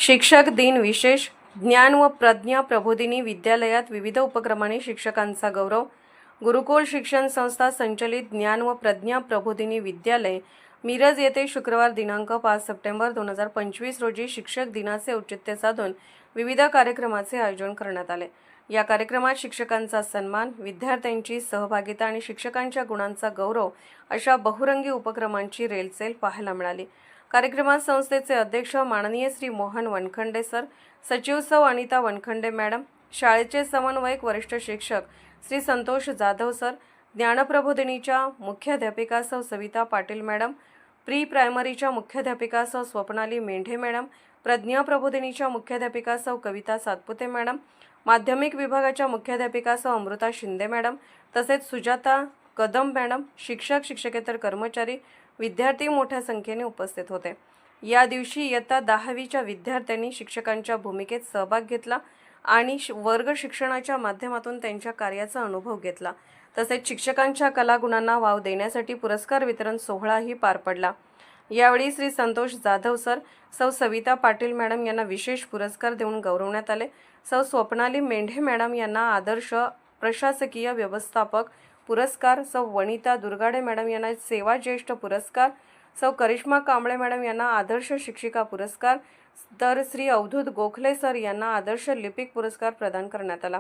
शिक्षक दिन विशेष ज्ञान व प्रज्ञा प्रबोधिनी विद्यालयात विविध उपक्रमांनी शिक्षकांचा गौरव। गुरुकुल शिक्षण संस्था संचलित ज्ञान व प्रज्ञा प्रबोधिनी विद्यालय मिरज येथे शुक्रवार दिनांक 5 सप्टेंबर 2025 रोजी शिक्षक दिनाचे औचित्य साधून विविध कार्यक्रमाचे आयोजन करण्यात आले। या कार्यक्रमात शिक्षकांचा सन्मान, विद्यार्थ्यांची सहभागिता आणि शिक्षकांच्या गुणांचा गौरव अशा बहुरंगी उपक्रमांची रेलचेल पाहायला मिळाली। कार्यक्रमात संस्थेचे अध्यक्ष माननीय श्री मोहन वनखंडे सर, सचिव सौ अनिता वनखंडे मॅडम, शाळेचे समन्वयक वरिष्ठ शिक्षक श्री संतोष जाधव सर, ज्ञानप्रबोधिनीच्या मुख्याध्यापिका सौ सविता पाटील मॅडम, प्री प्रायमरीच्या मुख्याध्यापिका सौ स्वप्नाली मेंढे मॅडम, प्रज्ञा प्रबोधिनीच्या मुख्याध्यापिका सौ कविता सातपुते मॅडम, माध्यमिक विभागाच्या मुख्याध्यापिका सौ अमृता शिंदे मॅडम, तसेच सुजाता कदम मॅडम, शिक्षक शिक्षकेतर कर्मचारी, विद्यार्थी मोठ्या संख्येने उपस्थित होते। या दिवशी इयत्ता 10वीच्या विद्यार्थ्यांनी शिक्षकांच्या भूमिकेत सहभाग घेतला आणि वर्ग शिक्षणाच्या माध्यमातून त्यांच्या कार्याचा अनुभव घेतला। तसेच शिक्षकांच्या कलागुणांना वाव देण्यासाठी पुरस्कार वितरण सोहळाही पार पडला। यावेळी श्री संतोष जाधव सर, सौ सविता पाटील मॅडम यांना विशेष पुरस्कार देऊन गौरवण्यात आले। सौ स्वप्नाली मेंढे मॅडम यांना आदर्श प्रशासकीय व्यवस्थापक पुरस्कार, सौ वनिता दुर्गाडे मॅडम यांना सेवा ज्येष्ठ पुरस्कार, सौ करिश्मा कांबळे मॅडम यांना आदर्श शिक्षिका पुरस्कार, तर श्री अवधूत गोखले सर यांना आदर्श लिपिक पुरस्कार प्रदान करण्यात आला।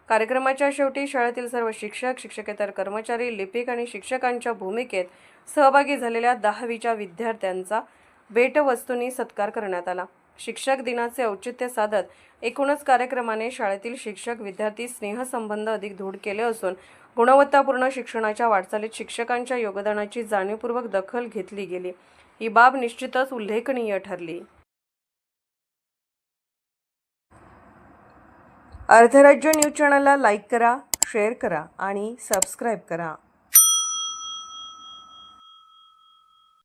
कार्यक्रमाच्या शेवटी शाळेतील सर्व शिक्षक, शिक्षकेतर कर्मचारी, लिपिक आणि शिक्षकांच्या भूमिकेत सहभागी झालेल्या 10वीच्या विद्यार्थ्यांचा भेटवस्तूंनी सत्कार करण्यात आला। शिक्षक दिनाचे औचित्य साधत एकूणच कार्यक्रमाने शाळेतील शिक्षक विद्यार्थी स्नेहसंबंध अधिक दृढ केले असून गुणवत्तापूर्ण शिक्षणाच्या वाटचालीत शिक्षकांच्या योगदानाची जाणीवपूर्वक दखल घेतली गेली। ही बाब निश्चितच उल्लेखनीय ठरली। अर्धराज्य न्यूज चॅनलला लाईक करा, शेअर करा आणि सबस्क्राईब करा।